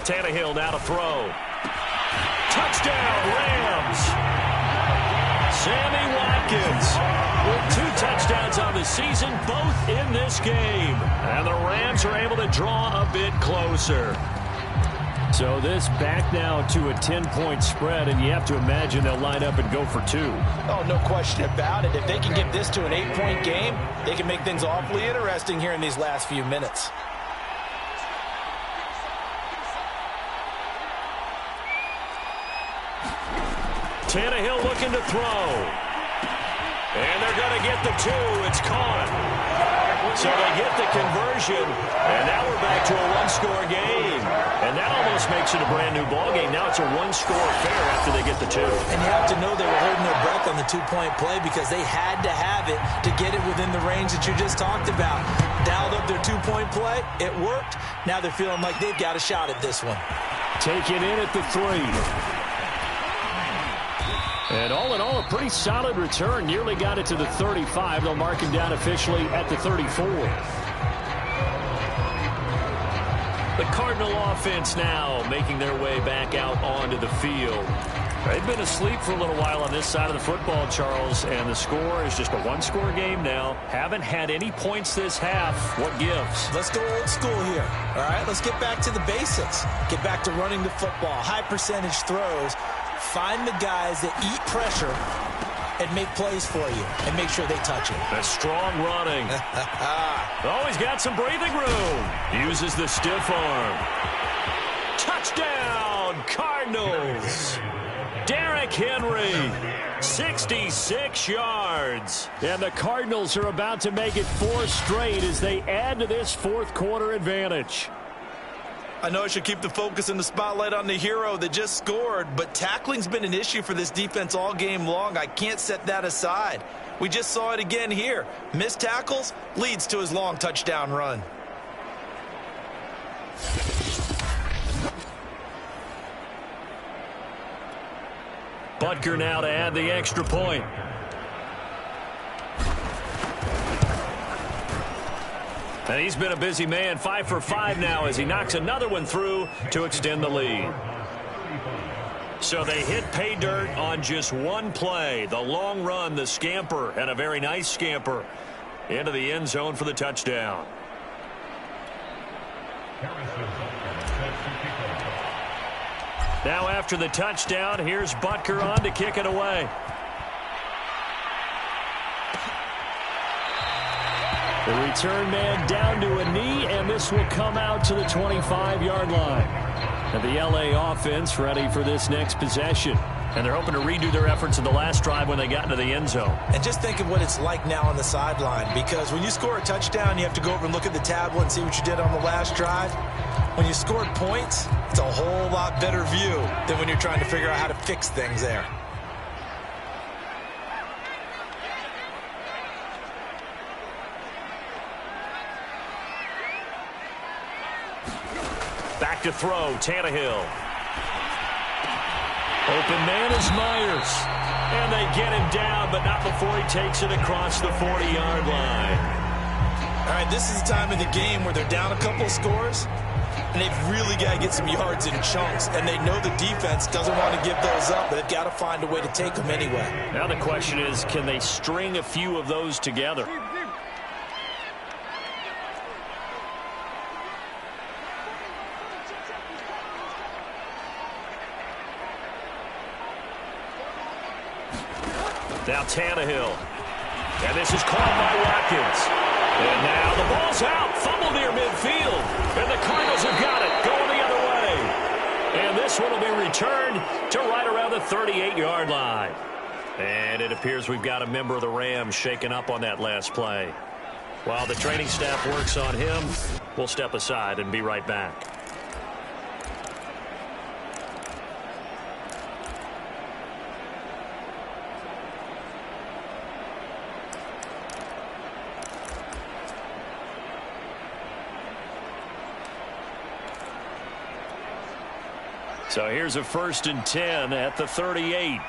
Tannehill now to throw. Touchdown, Rams! Sammy Watkins with 2 touchdowns on the season, both in this game. And the Rams are able to draw a bit closer. So this back now to a 10-point spread, and you have to imagine they'll line up and go for 2. Oh, no question about it. If they can get this to an 8-point game, they can make things awfully interesting here in these last few minutes. Tannehill looking to throw. And they're going to get the 2. It's caught. So they get the conversion, and now we're back to a 1-score game. And that almost makes it a brand-new ball game. Now it's a 1-score affair after they get the 2. And you have to know they were holding their breath on the 2-point play because they had to have it to get it within the range that you just talked about. Dialed up their 2-point play. It worked. Now they're feeling like they've got a shot at this one. Taken in at the 3. And all in all, a pretty solid return. Nearly got it to the 35. They'll mark him down officially at the 34. The Cardinal offense now making their way back out onto the field. They've been asleep for a little while on this side of the football, Charles, and the score is just a 1-score game now. Haven't had any points this half. What gives? Let's go old school here. All right, let's get back to the basics. Get back to running the football, high percentage throws. Find the guys that eat pressure and make plays for you and make sure they touch it. A strong running. Oh, he's got some breathing room. Uses the stiff arm. Touchdown, Cardinals. Derrick Henry, 66 yards. And the Cardinals are about to make it 4 straight as they add to this fourth quarter advantage. I know I should keep the focus and the spotlight on the hero that just scored, but tackling's been an issue for this defense all game long. I can't set that aside. We just saw it again here. Missed tackles leads to his long touchdown run. Butker now to add the extra point. And he's been a busy man, 5 for 5 now as he knocks another one through to extend the lead. So they hit pay dirt on just one play. The long run, the scamper, and a very nice scamper into the end zone for the touchdown. Now after the touchdown, here's Butker on to kick it away. The return man down to a knee, and this will come out to the 25-yard line. And the LA offense ready for this next possession. And they're hoping to redo their efforts in the last drive when they got into the end zone. And just think of what it's like now on the sideline, because when you score a touchdown, you have to go over and look at the tablet and see what you did on the last drive. When you scored points, it's a whole lot better view than when you're trying to figure out how to fix things there. Back to throw, Tannehill. Open man is Myers. And they get him down, but not before he takes it across the 40-yard line. All right, this is the time of the game where they're down a couple of scores, and they've really got to get some yards in chunks, and they know the defense doesn't want to give those up, but they've got to find a way to take them anyway. Now the question is, can they string a few of those together? Now Tannehill. And this is caught by Watkins. And now the ball's out. Fumble near midfield. And the Cardinals have got it. Going the other way. And this one will be returned to right around the 38-yard line. And it appears we've got a member of the Rams shaken up on that last play. While the training staff works on him, we'll step aside and be right back. So here's a 1st and 10 at the 38.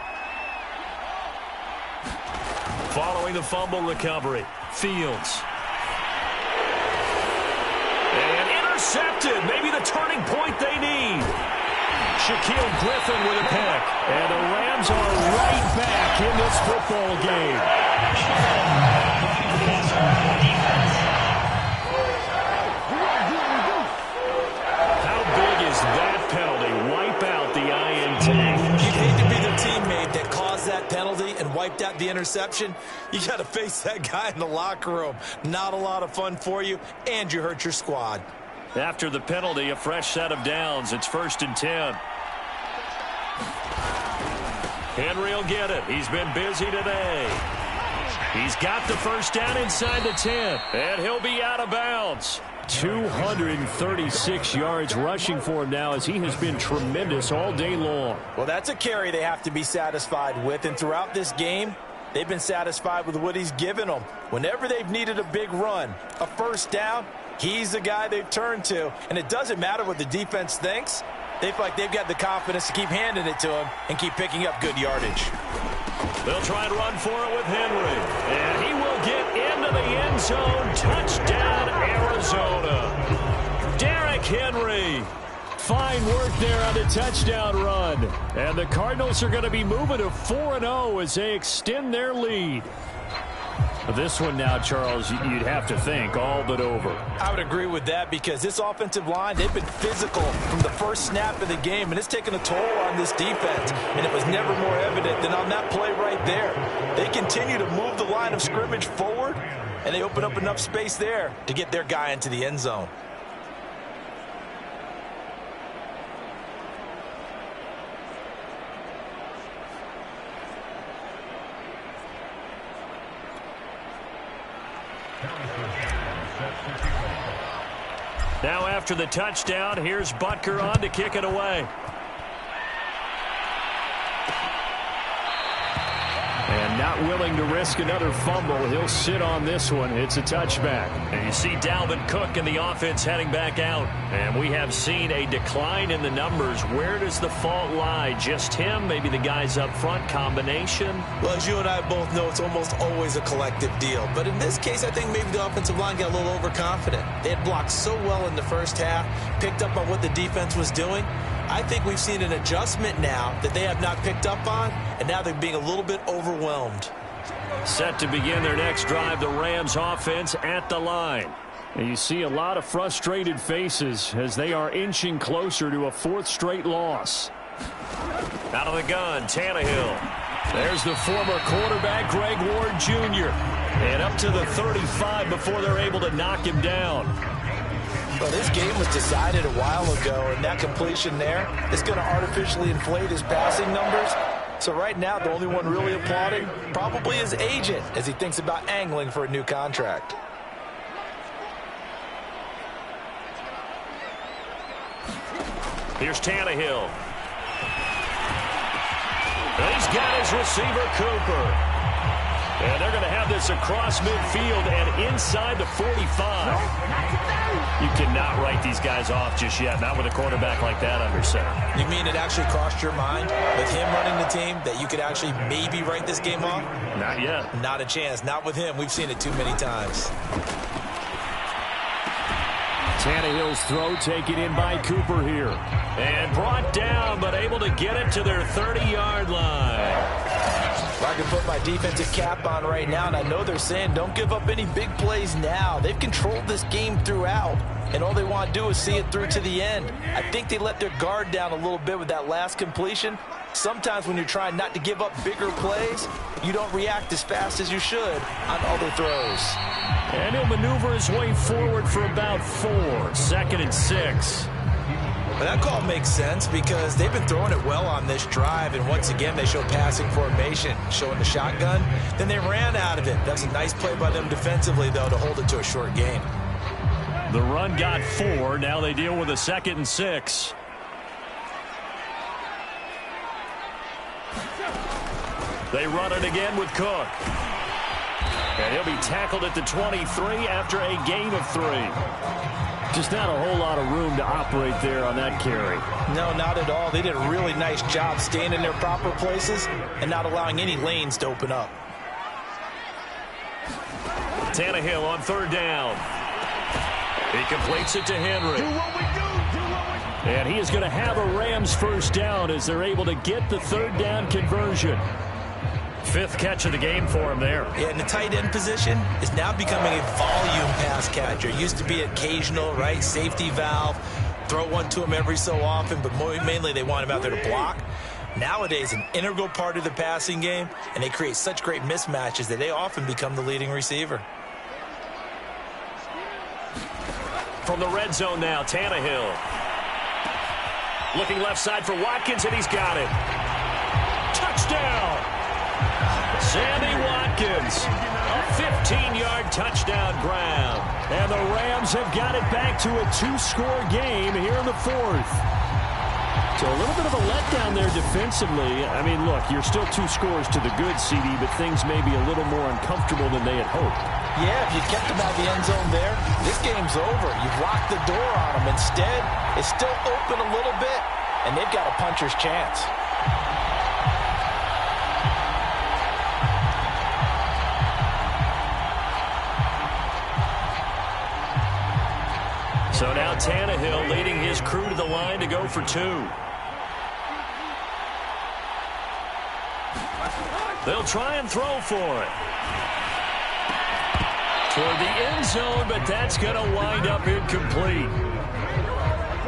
Following the fumble recovery, Fields. And intercepted. Maybe the turning point they need. Shaquille Griffin with a pick. And the Rams are right back in this football game. How big is that penalty? Wipe out the INT. You hate to be the teammate that caused that penalty and wiped out the interception. You got to face that guy in the locker room. Not a lot of fun for you, and you hurt your squad. After the penalty, a fresh set of downs. It's 1st and 10. Henry will get it. He's been busy today. He's got the first down inside the 10, and he'll be out of bounds. 236 yards rushing for him now as he has been tremendous all day long. Well, that's a carry they have to be satisfied with, and throughout this game, they've been satisfied with what he's given them. Whenever they've needed a big run, a first down, he's the guy they've turned to, and it doesn't matter what the defense thinks. They feel like they've got the confidence to keep handing it to him and keep picking up good yardage. They'll try and run for it with Henry. And he will get into the end zone. Touchdown, Arizona. Derrick Henry. Fine work there on the touchdown run. And the Cardinals are going to be moving to 4-0 as they extend their lead. This one now, Charles, you'd have to think all but over. I would agree with that because this offensive line, they've been physical from the first snap of the game, and it's taken a toll on this defense, and it was never more evident than on that play right there. They continue to move the line of scrimmage forward, and they open up enough space there to get their guy into the end zone. Now after the touchdown, here's Butker on to kick it away. And not willing to risk another fumble. He'll sit on this one. It's a touchback. And you see Dalvin Cook and the offense heading back out. And we have seen a decline in the numbers. Where does the fault lie? Just him? Maybe the guys up front? Combination? Well, as you and I both know, it's almost always a collective deal. But in this case, I think maybe the offensive line got a little overconfident. They had blocked so well in the first half, picked up on what the defense was doing. I think we've seen an adjustment now that they have not picked up on, and now they're being a little bit overwhelmed. Set to begin their next drive, the Rams offense at the line. And you see a lot of frustrated faces as they are inching closer to a fourth straight loss. Out of the gun, Tannehill. There's the former quarterback, Greg Ward Jr. And up to the 35 before they're able to knock him down. Well, this game was decided a while ago, and that completion there is going to artificially inflate his passing numbers. So right now, the only one really applauding probably his agent as he thinks about angling for a new contract. Here's Tannehill. He's got his receiver, Cooper. And they're going to have this across midfield and inside the 45. You cannot write these guys off just yet, not with a quarterback like that under center. You mean it actually crossed your mind with him running the team that you could actually maybe write this game off? Not yet. Not a chance. Not with him. We've seen it too many times. Tannehill's throw taken in by Cooper here. And brought down, but able to get it to their 30-yard line. Well, I can put my defensive cap on right now, and I know they're saying don't give up any big plays now. They've controlled this game throughout, and all they want to do is see it through to the end. I think they let their guard down a little bit with that last completion. Sometimes when you're trying not to give up bigger plays, you don't react as fast as you should on other throws. And he'll maneuver his way forward for about 4. 2nd and 6. But that call makes sense because they've been throwing it well on this drive, and once again they show passing formation, showing the shotgun. Then they ran out of it. That's a nice play by them defensively, though, to hold it to a short gain. The run got 4. Now they deal with a 2nd and 6. They run it again with Cook. And he'll be tackled at the 23 after a gain of 3. Just not a whole lot of room to operate there on that carry. No, not at all. They did a really nice job staying in their proper places and not allowing any lanes to open up. Tannehill on 3rd down. He completes it to Henry. And he is going to have a Rams first down as they're able to get the 3rd down conversion. 5th catch of the game for him there. Yeah, and the tight end position is now becoming a volume pass catcher. Used to be occasional, right? Safety valve. Throw one to him every so often, but mainly they want him out there to block. Nowadays, an integral part of the passing game, and they create such great mismatches that they often become the leading receiver. From the red zone now, Tannehill. Looking left side for Watkins, and he's got it. Touchdown! Sammy Watkins, a 15-yard touchdown grab. And the Rams have got it back to a 2-score game here in the 4th. So a little bit of a letdown there defensively. I mean, look, you're still 2 scores to the good, CD, but things may be a little more uncomfortable than they had hoped. Yeah, if you kept them out of the end zone there, this game's over. You've locked the door on them. Instead, it's still open a little bit, and they've got a puncher's chance. So now Tannehill leading his crew to the line to go for 2. They'll try and throw for it. Toward the end zone, but that's going to wind up incomplete.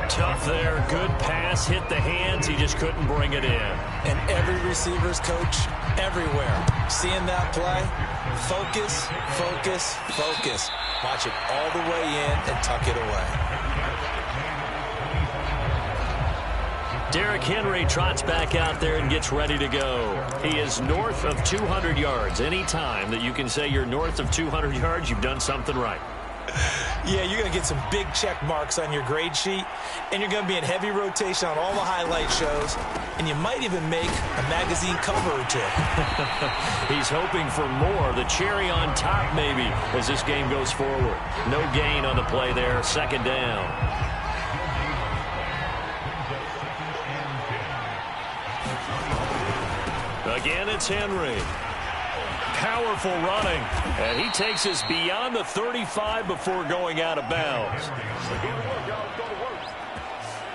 Tough there. Good pass. Hit the hands. He just couldn't bring it in. And every receiver's coach everywhere. Seeing that play, focus, focus, focus. Watch it all the way in and tuck it away. Derrick Henry trots back out there and gets ready to go. He is north of 200 yards. Any time that you can say you're north of 200 yards, you've done something right. Yeah, you're going to get some big check marks on your grade sheet, and you're going to be in heavy rotation on all the highlight shows, and you might even make a magazine cover or two. He's hoping for more, the cherry on top maybe, as this game goes forward. No gain on the play there, second down. Again, it's Henry. Powerful running, and he takes us beyond the 35 before going out of bounds.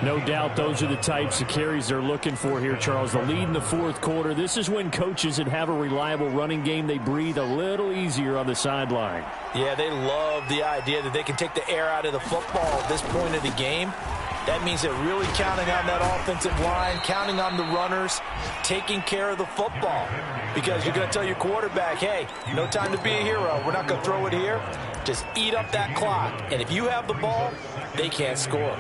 No doubt those are the types of carries they're looking for here, Charles. The lead in the fourth quarter. This is when coaches that have a reliable running game, they breathe a little easier on the sideline. Yeah, they love the idea that they can take the air out of the football at this point of the game. That means they're really counting on that offensive line, counting on the runners, taking care of the football. Because you're going to tell your quarterback, hey, no time to be a hero. We're not going to throw it here. Just eat up that clock. And if you have the ball, they can't score.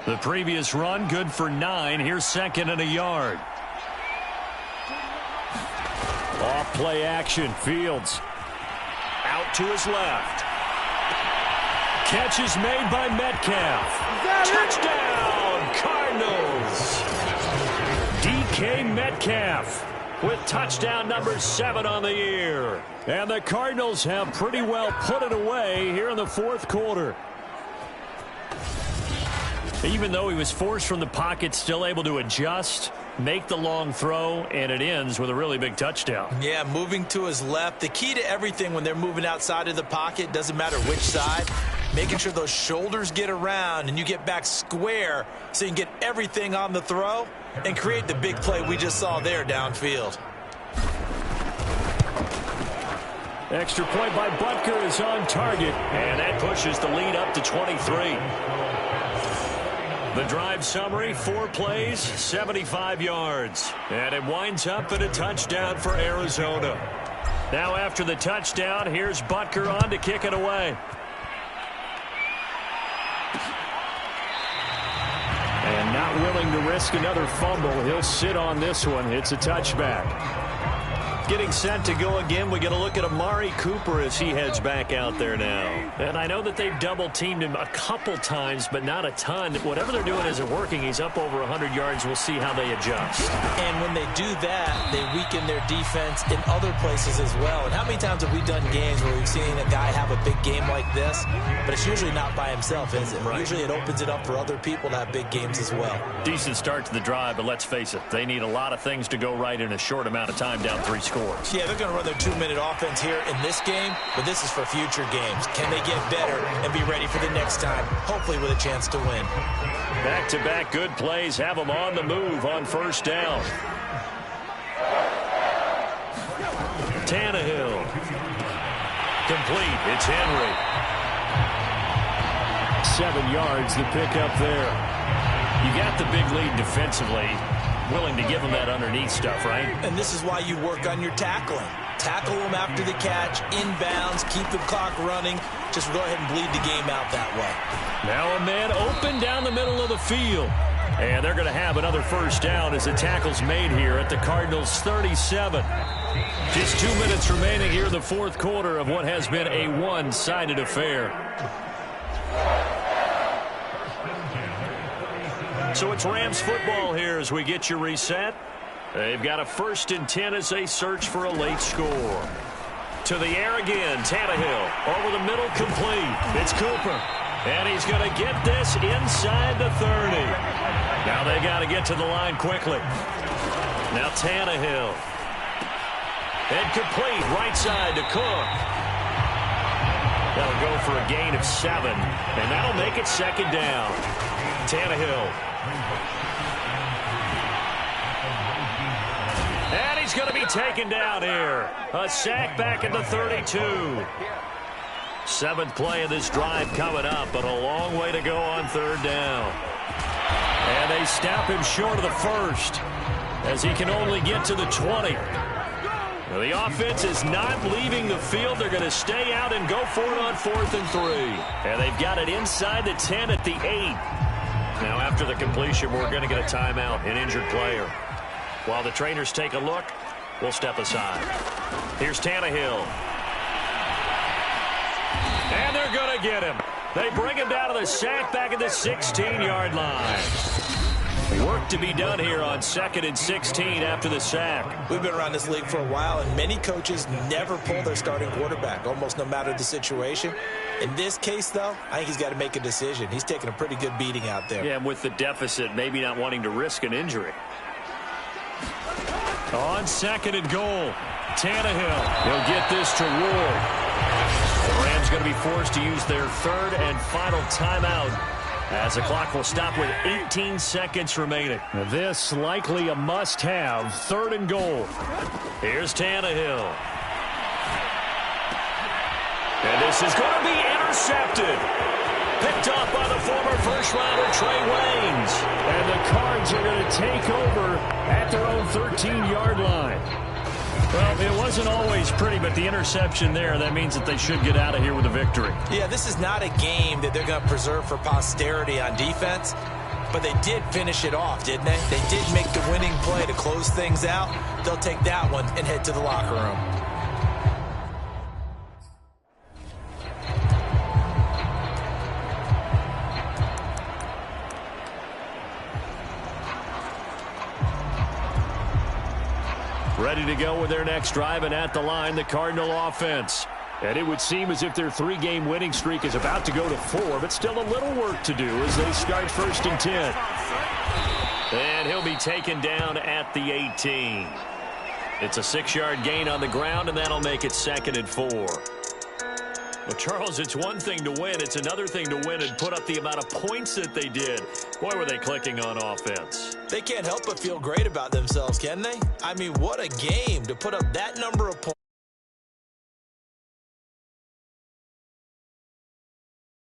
The previous run, good for 9. Here's second and a yard. Off play action. Fields out to his left. Catch is made by Metcalf. Touchdown, Cardinals. DK Metcalf with touchdown number 7 on the year. And the Cardinals have pretty well put it away here in the fourth quarter. Even though he was forced from the pocket, still able to adjust, make the long throw, and it ends with a really big touchdown. Yeah, moving to his left. The key to everything when they're moving outside of the pocket, doesn't matter which side, making sure those shoulders get around and you get back square so you can get everything on the throw and create the big play we just saw there downfield. Extra point by Butker is on target, and that pushes the lead up to 23. The drive summary, 4 plays, 75 yards. And it winds up at a touchdown for Arizona. Now after the touchdown, here's Butker on to kick it away. And not willing to risk another fumble. He'll sit on this one. It's a touchback. Getting set to go again. We get a look at Amari Cooper as he heads back out there now. And I know that they've double-teamed him a couple times, but not a ton. Whatever they're doing isn't working. He's up over 100 yards. We'll see how they adjust. And when they do that, they weaken their defense in other places as well. And how many times have we done games where we've seen a guy have a big game like this, but it's usually not by himself, is it? Right. Usually it opens it up for other people to have big games as well. Decent start to the drive, but let's face it, they need a lot of things to go right in a short amount of time, down 3 scores. Yeah, they're going to run their 2-minute offense here in this game, but this is for future games. Can they get better and be ready for the next time, hopefully with a chance to win? Back-to-back good plays have them on the move on first down. Tannehill. Complete. It's Henry. 7 yards, the pickup there. You got the big lead defensively. Willing to give them that underneath stuff, right? And this is why you work on your tackling. Tackle them after the catch, inbounds, keep the clock running. Just go ahead and bleed the game out that way. Now a man open down the middle of the field. And they're going to have another first down as the tackle's made here at the Cardinals' 37. Just 2 minutes remaining here in the fourth quarter of what has been a one-sided affair. So it's Rams football here as we get you reset. They've got a 1st and 10 as they search for a late score. To the air again, Tannehill. Over the middle, complete. It's Cooper. And he's going to get this inside the 30. Now they got to get to the line quickly. Now Tannehill. And complete, right side to Cook. That'll go for a gain of 7. And that'll make it second down. Tannehill. And he's going to be taken down here. A sack back at the 32. 7th play of this drive coming up, but a long way to go on third down. And they snap him short of the 1st as he can only get to the 20. Now the offense is not leaving the field. They're going to stay out and go for it on 4th and 3. And they've got it inside the 10 at the 8. Now after the completion, we're going to get a timeout, an injured player. While the trainers take a look, we'll step aside. Here's Tannehill. And they're going to get him. They bring him down to the sack back at the 16-yard line. Work to be done here on 2nd and 16 after the sack. We've been around this league for a while, and many coaches never pull their starting quarterback, almost no matter the situation. In this case, though, I think he's got to make a decision. He's taking a pretty good beating out there. Yeah, and with the deficit, maybe not wanting to risk an injury. On 2nd and goal, Tannehill. He'll get this to Ward. The Rams going to be forced to use their 3rd and final timeout, as the clock will stop with 18 seconds remaining. This likely a must-have, 3rd and goal. Here's Tannehill. And this is going to be intercepted. Picked off by the former first-rounder Trey Waynes. And the Cards are going to take over at their own 13-yard line. Well, it wasn't always pretty, but the interception there, that means that they should get out of here with a victory. Yeah, this is not a game that they're going to preserve for posterity on defense, but they did finish it off, didn't they? They did make the winning play to close things out. They'll take that one and head to the locker room. Ready to go with their next drive, and at the line, the Cardinal offense. And it would seem as if their 3-game winning streak is about to go to 4, but still a little work to do as they start 1st and 10. And he'll be taken down at the 18. It's a 6-yard gain on the ground, and that'll make it 2nd and 4. Well, Charles, it's one thing to win. It's another thing to win and put up the amount of points that they did. Boy, were they clicking on offense. They can't help but feel great about themselves, can they? I mean, what a game to put up that number of points.